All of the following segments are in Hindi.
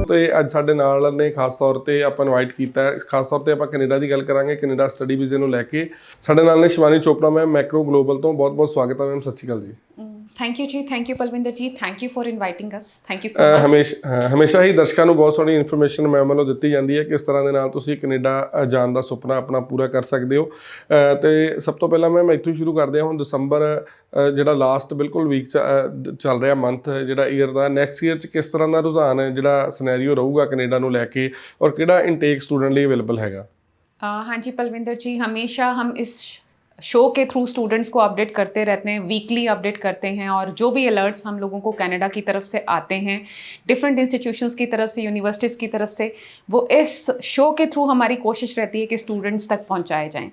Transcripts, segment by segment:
ਤੇ ਅੱਜ ਸਾਡੇ ਨਾਲ ਨੇ ਖਾਸ ਤੌਰ ਤੇ ਆਪਾਂ ਇਨਵਾਈਟ ਕੀਤਾ, ਖਾਸ ਤੌਰ ਤੇ ਆਪਾਂ ਕੈਨੇਡਾ ਦੀ ਗੱਲ ਕਰਾਂਗੇ, ਕੈਨੇਡਾ ਸਟੱਡੀ ਵੀਜ਼ੇ ਨੂੰ ਲੈ ਕੇ। ਸਾਡੇ ਨਾਲ ਨੇ Shivani Chopra ma'am, Macro global ਤੋਂ। ਬਹੁਤ ਬਹੁਤ ਸਵਾਗਤ ਹੈ ਮੈਮ, ਸਤਿ ਸ਼੍ਰੀ ਅਕਾਲ ਜੀ। ਥੈਂਕ ਯੂ ਜੀ, ਥੈਂਕ ਯੂ ਪਲਵਿੰਦਰ ਜੀ, thank you for inviting us, thank you so much. ਹਮੇਸ਼ਾ ਹੀ ਦਰਸ਼ਕਾਂ ਨੂੰ ਬਹੁਤ ਸੋਹਣੀ ਇਨਫੋਰਮੇਸ਼ਨ ਮੈਮ ਵੱਲੋਂ ਦਿੱਤੀ ਜਾਂਦੀ ਹੈ, ਕਿਸ ਤਰ੍ਹਾਂ ਦੇ ਨਾਲ ਤੁਸੀਂ ਕੈਨੇਡਾ ਜਾਣ ਦਾ ਸੁਪਨਾ ਆਪਣਾ ਪੂਰਾ ਕਰ ਸਕਦੇ ਹੋ। ਤੇ ਸਭ ਤੋਂ ਪਹਿਲਾਂ ਮੈਮ ਇੱਥੋਂ ਹੀ ਸ਼ੁਰੂ ਕਰਦੇ ਹਾਂ। ਹੁਣ ਦਸੰਬਰ ਜਿਹੜਾ ਲਾਸਟ ਬਿਲਕੁਲ ਵੀਕ ਚੱਲ ਰਿਹਾ, ਮੰਥ ਜਿਹੜਾ ਈਅਰ ਦਾ, ਨੈਕਸਟ ਈਅਰ 'ਚ ਕਿਸ ਤਰ੍ਹਾਂ ਦਾ ਰੁਝਾਨ ਹੈ, ਜਿਹੜਾ ਸਿਨੈਰੀਓ ਰਹੂਗਾ ਕੈਨੇਡਾ ਨੂੰ ਲੈ ਕੇ, ਔਰ ਕਿਹੜਾ ਇਨਟੇਕ ਸਟੂਡੈਂਟ ਲਈ ਅਵੇਲੇਬਲ ਹੈਗਾ? हाँ जी पलविंदर जी, हमेशा हम इस शो के थ्रू स्टूडेंट्स को अपडेट करते रहते हैं, वीकली अपडेट करते हैं, और जो भी अलर्ट्स हम लोगों को कनाडा की तरफ से आते हैं, डिफरेंट इंस्टीट्यूशंस की तरफ से, यूनिवर्सिटीज़ की तरफ से, वो इस शो के थ्रू हमारी कोशिश रहती है कि स्टूडेंट्स तक पहुंचाए जाएं।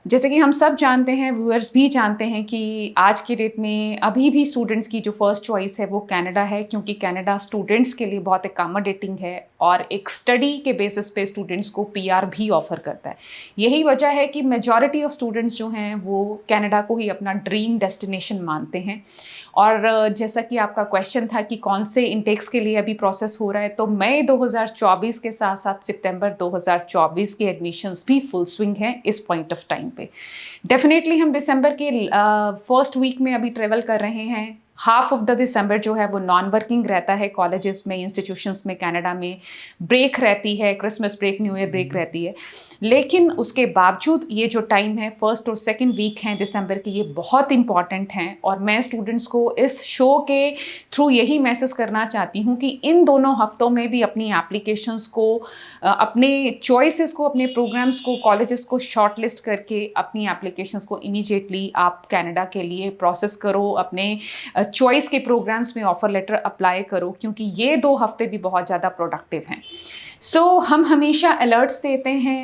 जैसे कि हम सब जानते हैं, व्यूअर्स भी जानते हैं कि आज की डेट में अभी भी स्टूडेंट्स की जो फर्स्ट चॉइस है वो कनाडा है, क्योंकि कनाडा स्टूडेंट्स के लिए बहुत अकोमोडेटिंग है और एक स्टडी के बेसिस पे स्टूडेंट्स को पीआर भी ऑफ़र करता है। यही वजह है कि मेजॉरिटी ऑफ स्टूडेंट्स जो हैं वो कनाडा को ही अपना ड्रीम डेस्टिनेशन मानते हैं। और जैसा कि आपका क्वेश्चन था कि कौन से इंटेक्स के लिए अभी प्रोसेस हो रहा है, तो मई 2024 के साथ साथ सितंबर 2024 के एडमिशन्स भी फुल स्विंग हैं इस पॉइंट ऑफ टाइम पे। डेफिनेटली हम दिसंबर के फर्स्ट वीक में अभी ट्रेवल कर रहे हैं। हाफ ऑफ द दिसंबर जो है वो नॉन वर्किंग रहता है कॉलेजेस में, इंस्टीट्यूशंस में, कनाडा में ब्रेक रहती है, Christmas break, New Year break रहती है। लेकिन उसके बावजूद ये जो टाइम है, फर्स्ट और सेकंड वीक हैं दिसंबर की, ये बहुत इंपॉर्टेंट हैं। और मैं स्टूडेंट्स को इस शो के थ्रू यही मैसेज करना चाहती हूँ कि इन दोनों हफ्तों में भी अपनी एप्लीकेशंस को, अपने चॉइसेस को, अपने प्रोग्राम्स को, कॉलेजेस को शॉर्टलिस्ट करके अपनी एप्लीकेशंस को इमीडिएटली आप कनाडा के लिए प्रोसेस करो, अपने चॉइस के प्रोग्राम्स में ऑफ़र लेटर अप्लाई करो, क्योंकि ये 2 हफ्ते भी बहुत ज़्यादा प्रोडक्टिव हैं। हम हमेशा अलर्ट्स देते हैं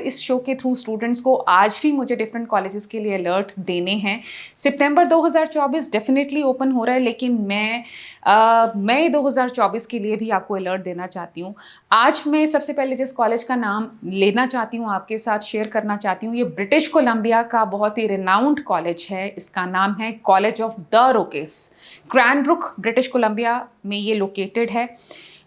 इस शो के थ्रू स्टूडेंट्स को। आज भी मुझे डिफरेंट कॉलेजेस के लिए अलर्ट देने हैं। सितंबर 2024 डेफिनेटली ओपन हो रहा है, लेकिन मैं मई 2024 के लिए भी आपको अलर्ट देना चाहती हूँ। आज मैं सबसे पहले जिस कॉलेज का नाम लेना चाहती हूँ, आपके साथ शेयर करना चाहती हूँ, ये ब्रिटिश कोलंबिया का बहुत ही रिनाउंड कॉलेज है। इसका नाम है college of the Rockies, Cranbrook, British Columbia में ये लोकेटेड है।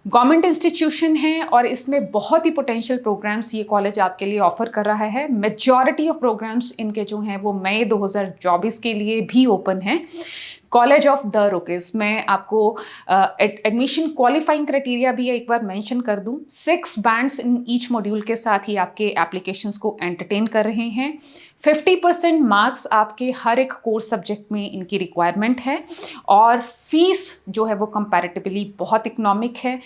गवर्नमेंट इंस्टीट्यूशन है और इसमें बहुत ही पोटेंशियल प्रोग्राम्स ये कॉलेज आपके लिए ऑफर कर रहा है। मेजॉरिटी ऑफ प्रोग्राम्स इनके जो हैं वो मई 2024 के लिए भी ओपन हैं। कॉलेज ऑफ द रोकेस, मैं आपको एडमिशन क्वालिफाइंग क्राइटेरिया भी एक बार मेंशन कर दूं। 6 बैंड्स इन ईच मॉड्यूल के साथ ही आपके एप्लीकेशंस को एंटरटेन कर रहे हैं। 50% मार्क्स आपके हर एक कोर्स सब्जेक्ट में इनकी रिक्वायरमेंट है, और फीस जो है वो कंपैरेटिवली बहुत इकोनॉमिक है।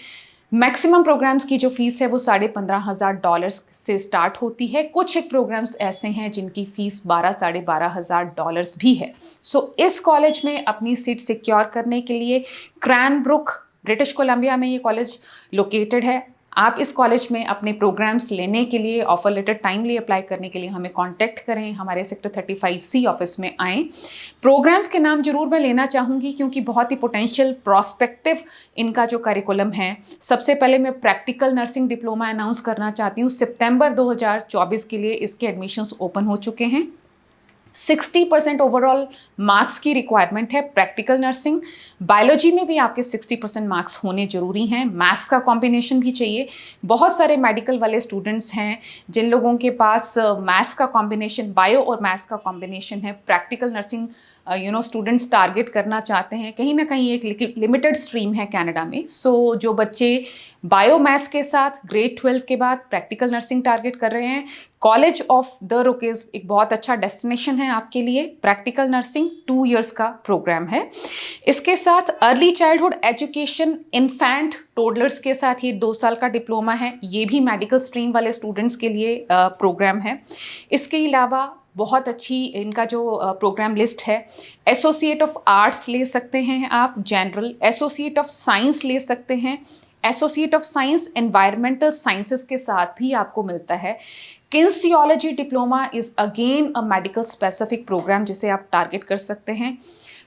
मैक्सिमम प्रोग्राम्स की जो फ़ीस है वो $15,500 से स्टार्ट होती है। कुछ एक प्रोग्राम्स ऐसे हैं जिनकी फ़ीस $12,500 भी है। इस कॉलेज में अपनी सीट सिक्योर करने के लिए, क्रैनब्रुक, ब्रिटिश कोलंबिया में ये कॉलेज लोकेटेड है। आप इस कॉलेज में अपने प्रोग्राम्स लेने के लिए, ऑफर लेटर टाइमली अप्लाई करने के लिए हमें कांटेक्ट करें, हमारे सेक्टर 35C ऑफिस में आएँ। प्रोग्राम्स के नाम जरूर मैं लेना चाहूँगी, क्योंकि बहुत ही पोटेंशियल प्रॉस्पेक्टिव इनका जो करिकुलम है। सबसे पहले मैं प्रैक्टिकल नर्सिंग डिप्लोमा अनाउंस करना चाहती हूँ। सितंबर 2024 के लिए इसके एडमिशन्स ओपन हो चुके हैं। 60% ओवरऑल मार्क्स की रिक्वायरमेंट है प्रैक्टिकल नर्सिंग। बायोलॉजी में भी आपके 60% मार्क्स होने ज़रूरी हैं। मैथ्स का कॉम्बिनेशन भी चाहिए। बहुत सारे मेडिकल वाले स्टूडेंट्स हैं जिन लोगों के पास मैथ्स का कॉम्बिनेशन, बायो और मैथ्स का कॉम्बिनेशन है। प्रैक्टिकल नर्सिंग स्टूडेंट्स टारगेट करना चाहते हैं। कहीं ना कहीं एक लिमिटेड स्ट्रीम है कनाडा में। जो बच्चे बायो मैथ्स के साथ ग्रेड 12 के बाद प्रैक्टिकल नर्सिंग टारगेट कर रहे हैं, कॉलेज ऑफ द रोकेस एक बहुत अच्छा डेस्टिनेशन है आपके लिए। प्रैक्टिकल नर्सिंग 2 इयर्स का प्रोग्राम है। इसके साथ early childhood education, infant toddlers के साथ ये 2 साल का डिप्लोमा है। ये भी मेडिकल स्ट्रीम वाले स्टूडेंट्स के लिए प्रोग्राम है। इसके अलावा बहुत अच्छी इनका जो प्रोग्राम लिस्ट है, एसोसिएट ऑफ आर्ट्स ले सकते हैं आप, जनरल एसोसिएट ऑफ साइंस ले सकते हैं। Associate of science environmental sciences के साथ भी आपको मिलता है। Kinesiology diploma is again a medical specific program जिसे आप टारगेट कर सकते हैं।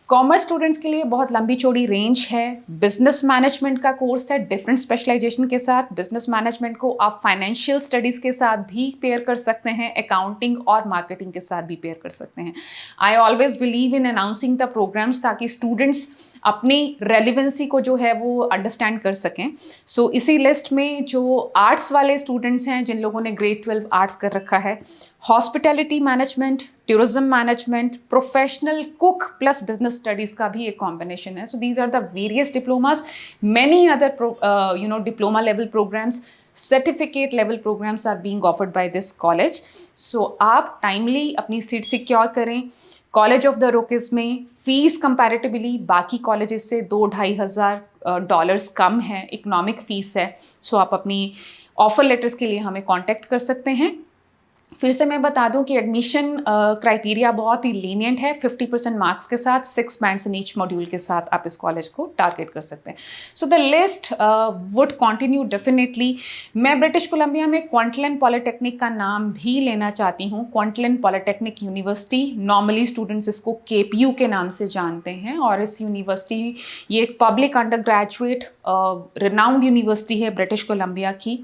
कॉमर्स स्टूडेंट्स के लिए बहुत लंबी चौड़ी रेंज है। बिजनेस मैनेजमेंट का कोर्स है डिफरेंट स्पेशलाइजेशन के साथ। बिजनेस मैनेजमेंट को आप फाइनेंशियल स्टडीज़ के साथ भी पेयर कर सकते हैं, अकाउंटिंग और मार्केटिंग के साथ भी पेयर कर सकते हैं। I always believe in announcing the programmes ताकि स्टूडेंट्स अपनी रेलिवेंसी को जो है वो अंडरस्टैंड कर सकें। सो इसी लिस्ट में जो आर्ट्स वाले स्टूडेंट्स हैं, जिन लोगों ने ग्रेड 12 आर्ट्स कर रखा है, hospitality management, tourism management, professional cook plus business studies का भी एक कॉम्बिनेशन है। So these are the various diplomas, many other diploma level programs, certificate level programs are being offered by this college. So आप टाइमली अपनी सीट सिक्योर करें। कॉलेज ऑफ द रोकिस में फ़ीस कंपैरेटिवली बाकी कॉलेजेस से 2-2.5 हज़ार डॉलर्स कम है, इकोनॉमिक फ़ीस है। सो आप अपनी ऑफ़र लेटर्स के लिए हमें कॉन्टैक्ट कर सकते हैं। फिर से मैं बता दूं कि एडमिशन क्राइटेरिया बहुत ही लीनियंट है। 50% मार्क्स के साथ 6 बैंड्स इन ईच मॉड्यूल के साथ आप इस कॉलेज को टारगेट कर सकते हैं। So the list would continue definitely. मैं ब्रिटिश कोलंबिया में क्वांटलिन पॉलिटेक्निक का नाम भी लेना चाहती हूँ। क्वांटलिन पॉलिटेक्निक यूनिवर्सिटी, नॉर्मली स्टूडेंट्स इसको केपीयू के नाम से जानते हैं, और इस यूनिवर्सिटी, ये एक public under graduate renowned university है ब्रिटिश कोलंबिया की।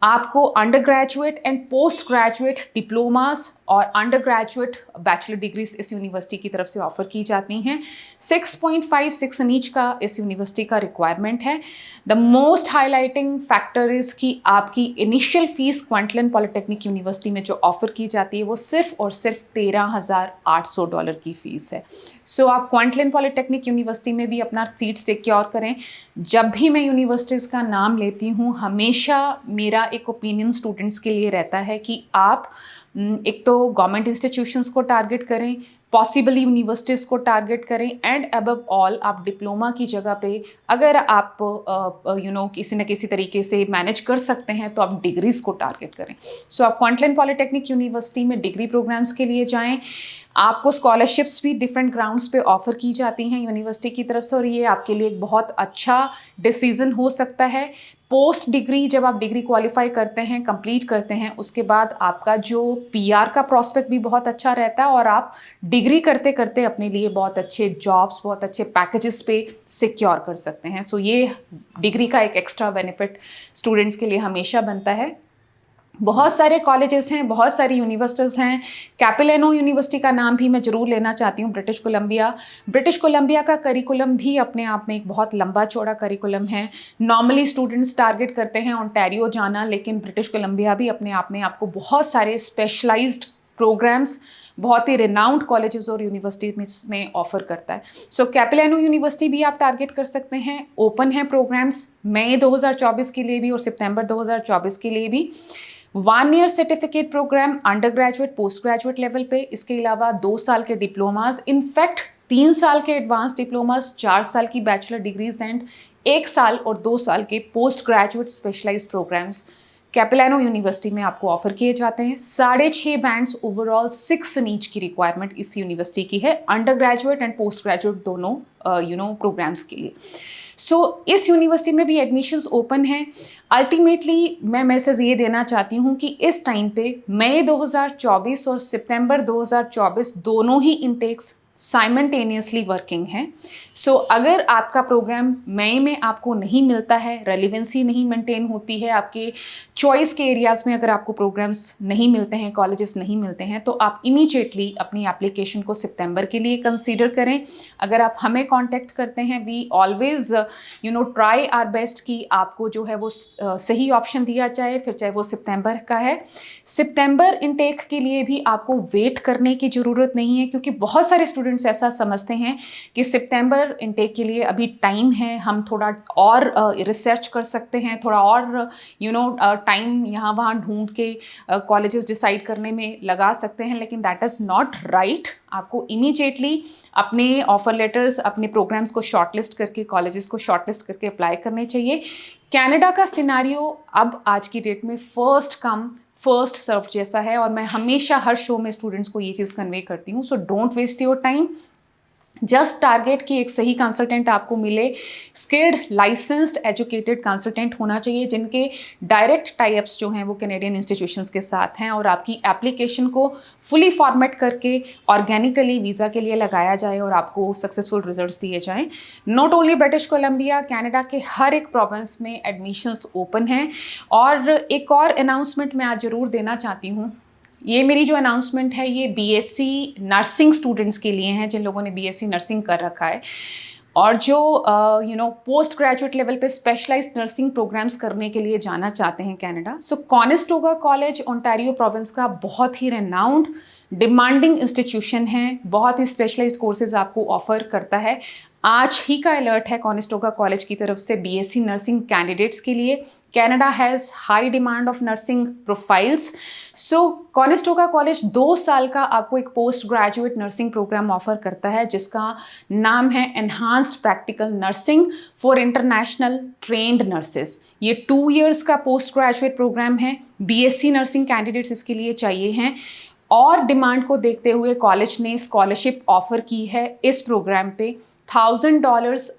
आपको under graduate and post graduate diplomas और अंडर ग्रेजुएट बैचलर डिग्रीज इस यूनिवर्सिटी की तरफ से ऑफर की जाती हैं। 6.56 नीच का इस यूनिवर्सिटी का रिक्वायरमेंट है। The most highlighting factor is कि आपकी इनिशियल फीस क्वांटलिन पॉलिटेक्निक यूनिवर्सिटी में जो ऑफर की जाती है वो सिर्फ और सिर्फ $13,800 की फ़ीस है। सो आप क्वांटलिन पॉलिटेक्निक यूनिवर्सिटी में भी अपना सीट सिक्योर करें। जब भी मैं यूनिवर्सिटीज़ का नाम लेती हूँ, हमेशा मेरा एक ओपिनियन स्टूडेंट्स के लिए रहता है कि आप एक तो गवर्नमेंट इंस्टीट्यूशंस को टारगेट करें, पॉसिबल यूनिवर्सिटीज़ को टारगेट करें, एंड अबव ऑल आप डिप्लोमा की जगह पे अगर आप किसी न किसी तरीके से मैनेज कर सकते हैं तो आप डिग्रीज़ को टारगेट करें। सो आप क्वांटलिन पॉलिटेक्निक यूनिवर्सिटी में डिग्री प्रोग्राम्स के लिए जाएं। आपको स्कॉलरशिप्स भी डिफरेंट ग्राउंड्स पे ऑफर की जाती हैं यूनिवर्सिटी की तरफ से, और ये आपके लिए एक बहुत अच्छा डिसीजन हो सकता है। पोस्ट डिग्री, जब आप डिग्री क्वालिफाई करते हैं, कंप्लीट करते हैं, उसके बाद आपका जो पीआर का प्रॉस्पेक्ट भी बहुत अच्छा रहता है, और आप डिग्री करते करते अपने लिए बहुत अच्छे जॉब्स, बहुत अच्छे पैकेजेस पे सिक्योर कर सकते हैं। सो ये डिग्री का एक एक्स्ट्रा बेनिफिट स्टूडेंट्स के लिए हमेशा बनता है। बहुत सारे कॉलेजेस हैं, बहुत सारी यूनिवर्सिटीज़ हैं। कैपिलिनो यूनिवर्सिटी का नाम भी मैं ज़रूर लेना चाहती हूँ। ब्रिटिश कोलंबिया का करिकुलम भी अपने आप में एक बहुत लंबा चौड़ा करिकुलम है। नॉर्मली स्टूडेंट्स टारगेट करते हैं ओंटारियो जाना, लेकिन ब्रिटिश कोलंबिया भी अपने आप में आपको बहुत सारे स्पेशलाइज्ड प्रोग्राम्स बहुत ही रिनाउंड कॉलेजेस और यूनिवर्सिटीज में ऑफर करता है। सो कैपिलिनो यूनिवर्सिटी भी आप टारगेट कर सकते हैं। ओपन है प्रोग्राम्स मई 2024 के लिए भी और सितंबर 2024 के लिए भी। 1 year certificate programme undergraduate postgraduate level पे, इसके अलावा 2 साल के डिप्लोमास, इनफैक्ट 3 साल के एडवांस डिप्लोमास, 4 साल की बैचलर डिग्रीज एंड 1 साल और 2 साल के post graduate specialized programs Capilano university में आपको ऑफर किए जाते हैं। 6.5 बैंड्स ओवरऑल 6 नीच की रिक्वायरमेंट इस यूनिवर्सिटी की है, under graduate and post graduate दोनों प्रोग्राम्स के लिए। सो इस यूनिवर्सिटी में भी एडमिशन्स ओपन हैं। अल्टीमेटली मैं मैसेज ये देना चाहती हूँ कि इस टाइम पे मई 2024 और सितंबर 2024 दोनों ही इनटेक्स साइमल्टेनियसली वर्किंग है। सो अगर आपका प्रोग्राम मई में आपको नहीं मिलता है, रेलिवेंसी नहीं मेंटेन होती है, आपके चॉइस के एरियाज़ में अगर आपको प्रोग्राम्स नहीं मिलते हैं, कॉलेजेस नहीं मिलते हैं, तो आप इमीडिएटली अपनी एप्लीकेशन को सितंबर के लिए कंसीडर करें। अगर आप हमें कांटेक्ट करते हैं, we always try our best कि आपको जो है वो सही ऑप्शन दिया जाए, फिर चाहे वो सितंबर का है। सितंबर इनटेक के लिए भी आपको वेट करने की ज़रूरत नहीं है, क्योंकि बहुत सारे स्टूडेंट्स ऐसा समझते हैं कि सितंबर इनटेक के लिए अभी टाइम है, हम थोड़ा और रिसर्च कर सकते हैं, थोड़ा और टाइम यहाँ वहाँ ढूंढ के कॉलेजेस डिसाइड करने में लगा सकते हैं, लेकिन दैट इज़ नॉट राइट। आपको इमीडिएटली अपने ऑफर लेटर्स, अपने प्रोग्राम्स को शॉर्टलिस्ट करके, कॉलेजेस को शॉर्टलिस्ट करके अप्लाई करने चाहिए। कनाडा का सिनारियो अब आज की डेट में फर्स्ट कम फर्स्ट सर्व जैसा है, और मैं हमेशा हर शो में स्टूडेंट्स को ये चीज़ कन्वे करती हूँ। So don't waste your time, just target कि एक सही कंसल्टेंट आपको मिले। स्किल्ड, लाइसेंस्ड, एजुकेटेड कंसल्टेंट होना चाहिए, जिनके डायरेक्ट टाइप्स जो हैं वो कैनेडियन इंस्टीट्यूशंस के साथ हैं, और आपकी एप्लीकेशन को फुली फॉर्मेट करके ऑर्गेनिकली वीज़ा के लिए लगाया जाए और आपको सक्सेसफुल रिजल्ट्स दिए जाएं। Not only British Columbia, Canada के हर एक प्रोविंस में एडमिशन्स ओपन हैं। और एक और अनाउंसमेंट मैं आज ज़रूर देना चाहती हूँ। ये मेरी जो अनाउंसमेंट है ये बीएससी नर्सिंग स्टूडेंट्स के लिए हैं, जिन लोगों ने बीएससी नर्सिंग कर रखा है। और जो पोस्ट ग्रेजुएट लेवल पे स्पेशलाइज्ड नर्सिंग प्रोग्राम्स करने के लिए जाना चाहते हैं कनाडा, सो कॉनेस्टोगा कॉलेज ओंटारियो प्रोविंस का बहुत ही रेनाउंड डिमांडिंग इंस्टीट्यूशन है, बहुत ही स्पेशलाइज्ड कोर्सेज आपको ऑफर करता है। आज ही का अलर्ट है कॉनेस्टोगा कॉलेज की तरफ से बीएससी नर्सिंग कैंडिडेट्स के लिए। Canada has high demand of nursing profiles. So Conestoga college 2 साल का आपको एक postgraduate nursing programme offer करता है जिसका नाम है enhanced practical nursing for international trained nurses. ये 2 years का पोस्ट ग्रेजुएट प्रोग्राम है। बीएससी नर्सिंग कैंडिडेट्स इसके लिए चाहिए हैं और डिमांड को देखते हुए कॉलेज ने स्कॉलरशिप ऑफर की है इस प्रोग्राम पे। $1000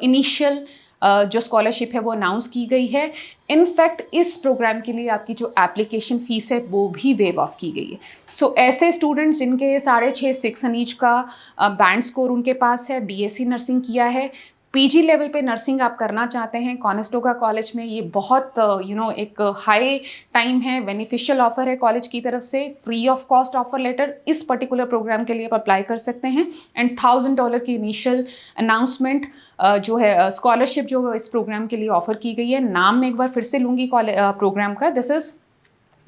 इनिशियल जो स्कॉलरशिप है वो अनाउंस की गई है। इनफैक्ट इस प्रोग्राम के लिए आपकी जो एप्लीकेशन फ़ीस है वो भी वेव ऑफ की गई है। सो ऐसे स्टूडेंट्स जिनके 6.5 and नीच का बैंड स्कोर उनके पास है, बीएससी नर्सिंग किया है, पीजी लेवल पे नर्सिंग आप करना चाहते हैं, कॉनेस्टोगा कॉलेज में ये बहुत एक हाई टाइम है, बेनिफिशियल ऑफर है कॉलेज की तरफ से। Free of cost offer letter इस पर्टिकुलर प्रोग्राम के लिए आप अप्लाई कर सकते हैं एंड $1000 की इनिशियल अनाउंसमेंट जो है स्कॉलरशिप जो इस प्रोग्राम के लिए ऑफर की गई है। नाम मैं एक बार फिर से लूँगी प्रोग्राम का, this is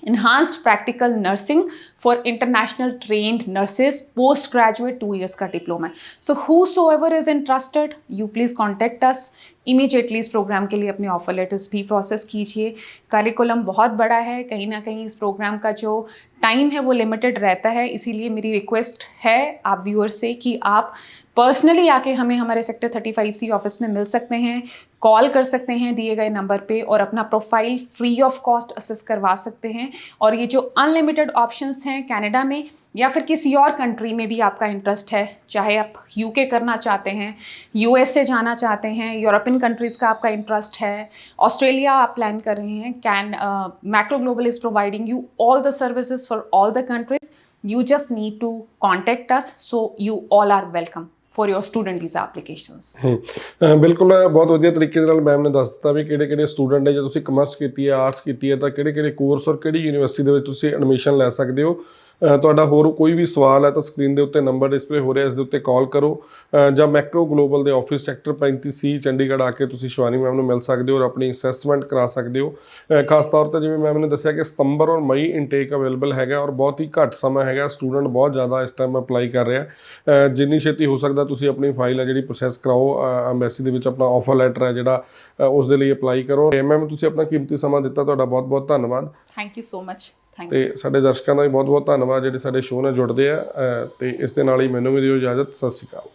Enhanced Practical Nursing for International Trained Nurses Postgraduate 2 years का डिप्लोमा है। So whosoever is interested, you please contact us immediately। इस प्रोग्राम के लिए अपने ऑफर लेटर्स भी प्रोसेस कीजिए। करिकुलम बहुत बड़ा है, कहीं ना कहीं इस प्रोग्राम का जो टाइम है वो लिमिटेड रहता है, इसीलिए मेरी रिक्वेस्ट है आप व्यूअर्स से कि आप पर्सनली आके हमें हमारे सेक्टर 35C ऑफिस में मिल सकते हैं, कॉल कर सकते हैं दिए गए नंबर पे और अपना profile free of cost assess करवा सकते हैं। और ये जो अनलिमिटेड ऑप्शंस हैं कनाडा में या फिर किसी और कंट्री में भी आपका इंटरेस्ट है, चाहे आप यूके करना चाहते हैं, यूएसए जाना चाहते हैं, यूरोपियन कंट्रीज़ का आपका इंटरेस्ट है, ऑस्ट्रेलिया आप प्लान कर रहे हैं, macro global is providing you all the services for all the countries. You just need to contact us, so you all are welcome for your student visa applications। ਬਿਲਕੁਲ ਬਹੁਤ ਵਧੀਆ ਤਰੀਕੇ ਦੇ ਨਾਲ ਮੈਮ ਨੇ ਦੱਸ ਦਿੱਤਾ ਵੀ ਕਿਹੜੇ ਸਟੂਡੈਂਟ ਹੈ, ਜੇ ਤੁਸੀਂ ਕਮਰਸ ਕੀਤੀ ਹੈ, ਆਰਟਸ ਕੀਤੀ ਹੈ ਤਾਂ ਕਿਹੜੇ ਕੋਰਸ ਔਰ ਕਿਹੜੀ ਯੂਨੀਵਰਸਿਟੀ ਦੇ ਵਿੱਚ ਤੁਸੀਂ ਐਡਮਿਸ਼ਨ ਲੈ ਸਕਦੇ ਹੋ। ਤੁਹਾਡਾ ਹੋਰ ਕੋਈ ਵੀ ਸਵਾਲ ਹੈ ਤਾਂ ਸਕਰੀਨ ਦੇ ਉੱਤੇ ਨੰਬਰ ਡਿਸਪਲੇ ਹੋ ਰਿਹਾ, ਇਸ ਦੇ ਉੱਤੇ ਕਾਲ ਕਰੋ ਜਾਂ ਮੈਕਰੋ ਗਲੋਬਲ ਦੇ ਆਫਿਸ ਸੈਕਟਰ 35C ਚੰਡੀਗੜ੍ਹ ਆ ਕੇ ਤੁਸੀਂ ਸ਼ਿਵਾਨੀ ਮੈਮ ਨੂੰ ਮਿਲ ਸਕਦੇ ਹੋ ਔਰ ਆਪਣੀ ਅਸੈਸਮੈਂਟ ਕਰਾ ਸਕਦੇ ਹੋ। ਖਾਸ ਤੌਰ 'ਤੇ ਜਿਵੇਂ ਮੈਮ ਨੇ ਦੱਸਿਆ ਕਿ ਸਤੰਬਰ ਔਰ ਮਈ ਇਨਟੇਕ ਅਵੇਲੇਬਲ ਹੈਗਾ ਔਰ ਬਹੁਤ ਹੀ ਘੱਟ ਸਮਾਂ ਹੈਗਾ, ਸਟੂਡੈਂਟ ਬਹੁਤ ਜ਼ਿਆਦਾ ਇਸ ਟਾਈਮ ਅਪਲਾਈ ਕਰ ਰਿਹਾ। ਜਿੰਨੀ ਛੇਤੀ ਹੋ ਸਕਦਾ ਤੁਸੀਂ ਆਪਣੀ ਫਾਈਲ ਹੈ ਜਿਹੜੀ ਪ੍ਰੋਸੈਸ ਕਰਾਓ, ਐਮਬੈਸੀ ਦੇ ਵਿੱਚ ਆਪਣਾ ਆਫਰ ਲੈਟਰ ਹੈ ਜਿਹੜਾ ਉਸ ਦੇ ਲਈ ਅਪਲਾਈ ਕਰੋ। ਮੈਮ ਤੁਸੀਂ ਆਪਣਾ ਕੀਮਤੀ ਸਮਾਂ ਦਿੱਤਾ, ਤੁਹਾਡਾ ਬਹੁਤ ਬਹੁਤ ਧੰਨਵਾਦ। Thank you so much. ਤੇ ਸਾਡੇ ਦਰਸ਼ਕਾਂ ਦਾ ਵੀ ਬਹੁਤ ਬਹੁਤ ਧੰਨਵਾਦ ਜਿਹੜੇ ਸਾਡੇ ਸ਼ੋਅ ਨਾਲ ਜੁੜਦੇ ਆ। ਤੇ ਇਸ ਦੇ ਨਾਲ ਹੀ ਮੈਨੂੰ ਵੀ ਦਿਓ ਇਜਾਜ਼ਤ। ਸਤਿ ਸ਼੍ਰੀ ਅਕਾਲ।